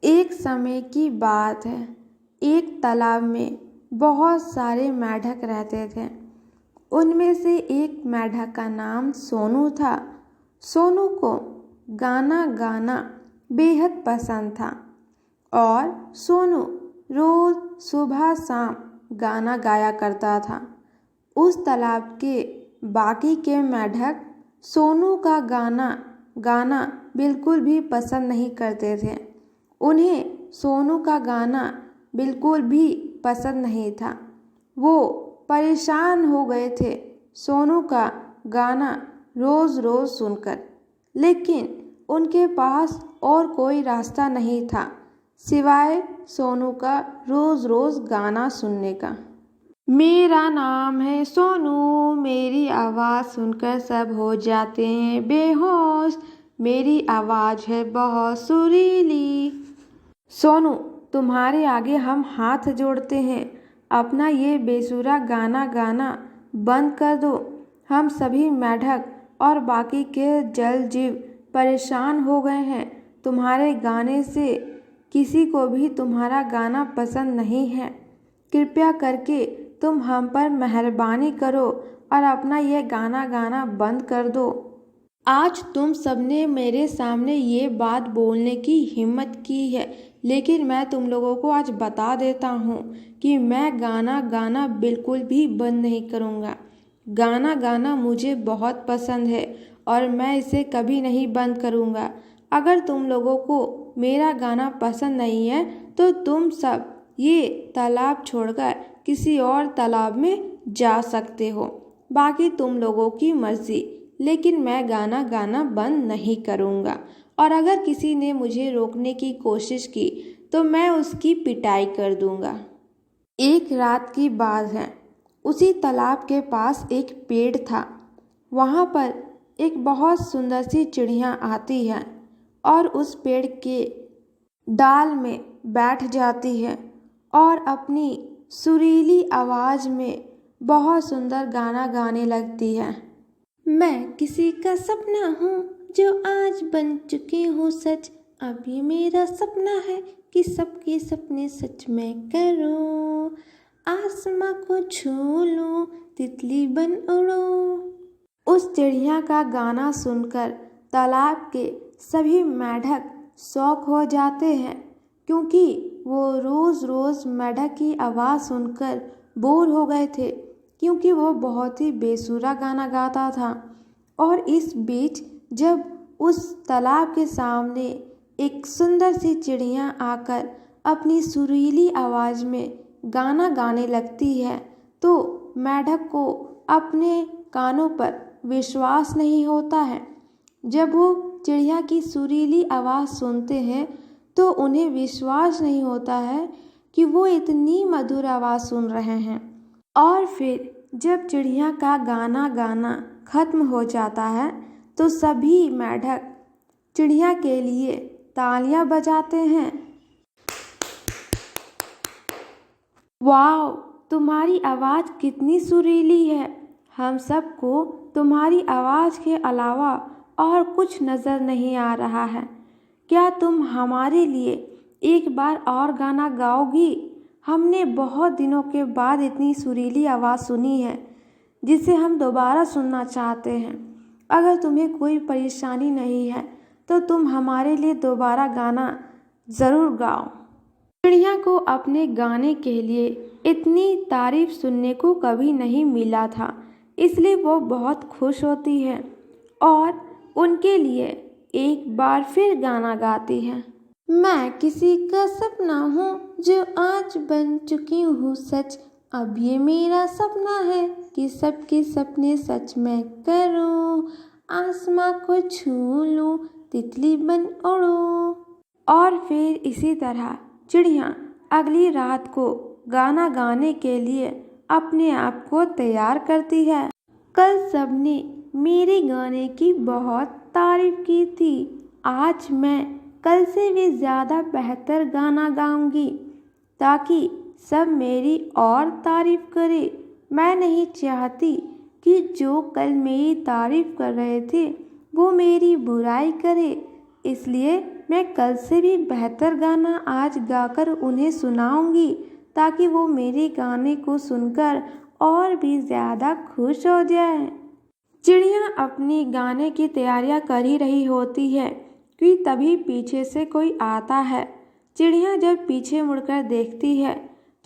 एक समय की बात है। एक तालाब में बहुत सारे मेंढक रहते थे। उनमें से एक मेंढक का नाम सोनू था। सोनू को गाना गाना बेहद पसंद था और सोनू रोज सुबह शाम गाना गाया करता था। उस तालाब के बाकी के मेंढक सोनू का गाना गाना बिल्कुल भी पसंद नहीं करते थे। उन्हें सोनू का गाना बिल्कुल भी पसंद नहीं था। वो परेशान हो गए थे सोनू का गाना रोज़ रोज़ सुनकर, लेकिन उनके पास और कोई रास्ता नहीं था सिवाय सोनू का रोज़ रोज़ गाना सुनने का। मेरा नाम है सोनू, मेरी आवाज़ सुनकर सब हो जाते हैं बेहोश, मेरी आवाज़ है बहुत सुरीली। सोनू, तुम्हारे आगे हम हाथ जोड़ते हैं, अपना ये बेसुरा गाना गाना बंद कर दो। हम सभी मेंढक और बाकी के जल जीव परेशान हो गए हैं तुम्हारे गाने से। किसी को भी तुम्हारा गाना पसंद नहीं है। कृपया करके तुम हम पर मेहरबानी करो और अपना ये गाना गाना बंद कर दो। आज तुम सबने मेरे सामने ये बात बोलने की हिम्मत की है, लेकिन मैं तुम लोगों को आज बता देता हूँ कि मैं गाना गाना बिल्कुल भी बंद नहीं करूँगा। गाना गाना मुझे बहुत पसंद है और मैं इसे कभी नहीं बंद करूँगा। अगर तुम लोगों को मेरा गाना पसंद नहीं है तो तुम सब ये तालाब छोड़कर किसी और तालाब में जा सकते हो। बाकी तुम लोगों की मर्जी, लेकिन मैं गाना गाना बंद नहीं करूँगा और अगर किसी ने मुझे रोकने की कोशिश की तो मैं उसकी पिटाई कर दूँगा। एक रात की बात है। उसी तालाब के पास एक पेड़ था। वहाँ पर एक बहुत सुंदर सी चिड़िया आती है और उस पेड़ के डाल में बैठ जाती है और अपनी सुरीली आवाज़ में बहुत सुंदर गाना गाने लगती है। मैं किसी का सपना हूँ जो आज बन चुकी हूँ सच, अब ये मेरा सपना है कि सबके सपने सच मैं करूँ, आसमां को छू लूँ, तितली बन उड़ूँ। उस चिड़िया का गाना सुनकर तालाब के सभी मेंढक शौक हो जाते हैं, क्योंकि वो रोज़ रोज़ मेंढक की आवाज़ सुनकर बोर हो गए थे, क्योंकि वो बहुत ही बेसुरा गाना गाता था। और इस बीच जब उस तालाब के सामने एक सुंदर सी चिड़िया आकर अपनी सुरीली आवाज़ में गाना गाने लगती है तो मेंढक को अपने कानों पर विश्वास नहीं होता है। जब वो चिड़िया की सुरीली आवाज़ सुनते हैं तो उन्हें विश्वास नहीं होता है कि वो इतनी मधुर आवाज़ सुन रहे हैं। और फिर जब चिड़िया का गाना गाना खत्म हो जाता है तो सभी मेंढक चिड़िया के लिए तालियां बजाते हैं। वाह, तुम्हारी आवाज़ कितनी सुरीली है। हम सबको तुम्हारी आवाज़ के अलावा और कुछ नज़र नहीं आ रहा है। क्या तुम हमारे लिए एक बार और गाना गाओगी? हमने बहुत दिनों के बाद इतनी सुरीली आवाज़ सुनी है जिसे हम दोबारा सुनना चाहते हैं। अगर तुम्हें कोई परेशानी नहीं है तो तुम हमारे लिए दोबारा गाना ज़रूर गाओ। चिड़िया को अपने गाने के लिए इतनी तारीफ सुनने को कभी नहीं मिला था, इसलिए वो बहुत खुश होती है और उनके लिए एक बार फिर गाना गाती है। मैं किसी का सपना हूँ जो आज बन चुकी हूँ सच, अब ये मेरा सपना है कि सबके सपने सच मैं करूँ, आसमां को छू लूँ, तितली बन उड़ूँ। और फिर इसी तरह चिड़िया अगली रात को गाना गाने के लिए अपने आप को तैयार करती है। कल सबने मेरे गाने की बहुत तारीफ की थी, आज मैं कल से भी ज़्यादा बेहतर गाना गाऊंगी ताकि सब मेरी और तारीफ करें। मैं नहीं चाहती कि जो कल मेरी तारीफ कर रहे थे वो मेरी बुराई करे, इसलिए मैं कल से भी बेहतर गाना आज गाकर उन्हें सुनाऊंगी ताकि वो मेरे गाने को सुनकर और भी ज़्यादा खुश हो जाए। चिड़िया अपनी गाने की तैयारियां कर ही रही होती है कि तभी पीछे से कोई आता है। चिड़िया जब पीछे मुड़कर देखती है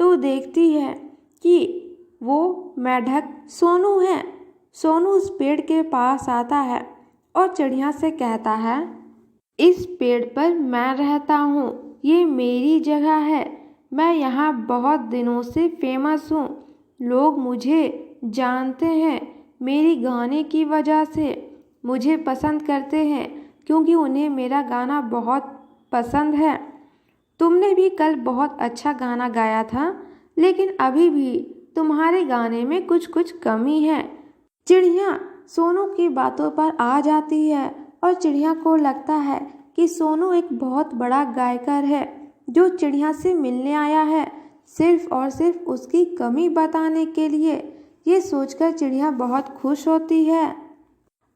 तो देखती है कि वो मेढक सोनू है। सोनू उस पेड़ के पास आता है और चिड़िया से कहता है, इस पेड़ पर मैं रहता हूँ, ये मेरी जगह है। मैं यहाँ बहुत दिनों से फेमस हूँ। लोग मुझे जानते हैं मेरी गाने की वजह से। मुझे पसंद करते हैं क्योंकि उन्हें मेरा गाना बहुत पसंद है। तुमने भी कल बहुत अच्छा गाना गाया था, लेकिन अभी भी तुम्हारे गाने में कुछ कुछ कमी है। चिड़िया सोनू की बातों पर आ जाती है और चिड़िया को लगता है कि सोनू एक बहुत बड़ा गायकर है जो चिड़िया से मिलने आया है सिर्फ और सिर्फ उसकी कमी बताने के लिए। ये सोचकर चिड़िया बहुत खुश होती है।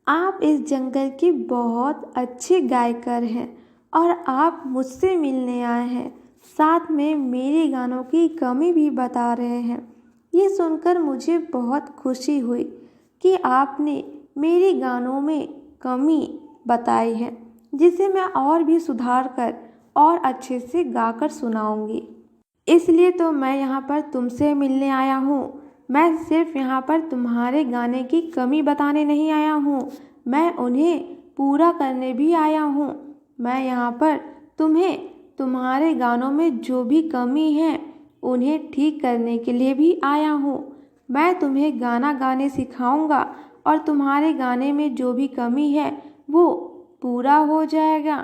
आप इस जंगल के बहुत अच्छे गायकर हैं और आप मुझसे मिलने आए हैं, साथ में मेरे गानों की कमी भी बता रहे हैं। ये सुनकर मुझे बहुत खुशी हुई कि आपने मेरे गानों में कमी बताई है, जिसे मैं और भी सुधार कर और अच्छे से गाकर सुनाऊंगी। इसलिए तो मैं यहाँ पर तुमसे मिलने आया हूँ। मैं सिर्फ यहाँ पर तुम्हारे गाने की कमी बताने नहीं आया हूँ, मैं उन्हें पूरा करने भी आया हूँ। मैं यहाँ पर तुम्हें तुम्हारे गानों में जो भी कमी है उन्हें ठीक करने के लिए भी आया हूँ। मैं तुम्हें गाना गाने सिखाऊंगा और तुम्हारे गाने में जो भी कमी है वो पूरा हो जाएगा।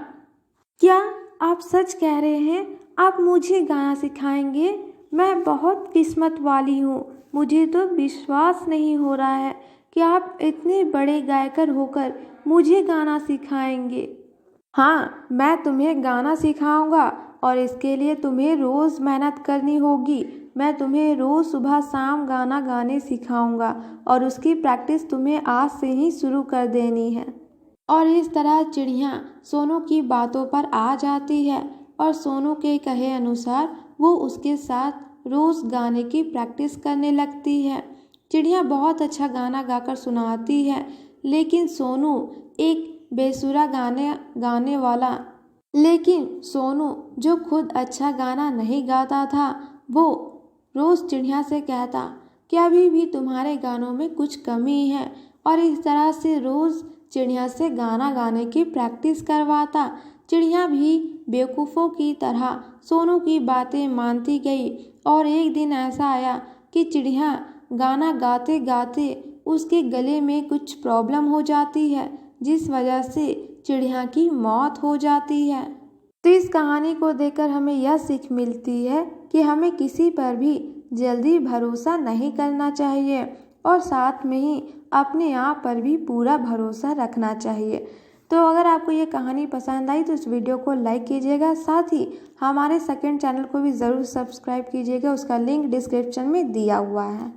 क्या आप सच कह रहे हैं? आप मुझे गाना सिखाएंगे? मैं बहुत किस्मत वाली हूँ। मुझे तो विश्वास नहीं हो रहा है कि आप इतने बड़े गायकर होकर मुझे गाना सिखाएंगे। हाँ, मैं तुम्हें गाना सिखाऊंगा और इसके लिए तुम्हें रोज़ मेहनत करनी होगी। मैं तुम्हें रोज़ सुबह शाम गाना गाने सिखाऊंगा और उसकी प्रैक्टिस तुम्हें आज से ही शुरू कर देनी है। और इस तरह चिड़िया सोनू की बातों पर आ जाती है और सोनू के कहे अनुसार वो उसके साथ रोज़ गाने की प्रैक्टिस करने लगती है। चिड़िया बहुत अच्छा गाना गाकर सुनाती है, लेकिन सोनू एक बेसुरा गाने वाला, लेकिन सोनू जो खुद अच्छा गाना नहीं गाता था, वो रोज़ चिड़िया से कहता कि अभी भी तुम्हारे गानों में कुछ कमी है और इस तरह से रोज़ चिड़िया से गाना गाने की प्रैक्टिस करवाता। चिड़िया भी बेवकूफ़ों की तरह सोनू की बातें मानती गई और एक दिन ऐसा आया कि चिड़िया गाना गाते गाते उसके गले में कुछ प्रॉब्लम हो जाती है, जिस वजह से चिड़िया की मौत हो जाती है। तो इस कहानी को देखकर हमें यह सीख मिलती है कि हमें किसी पर भी जल्दी भरोसा नहीं करना चाहिए और साथ में ही अपने आप पर भी पूरा भरोसा रखना चाहिए। तो अगर आपको ये कहानी पसंद आई तो इस वीडियो को लाइक कीजिएगा, साथ ही हमारे सेकंड चैनल को भी ज़रूर सब्सक्राइब कीजिएगा। उसका लिंक डिस्क्रिप्शन में दिया हुआ है।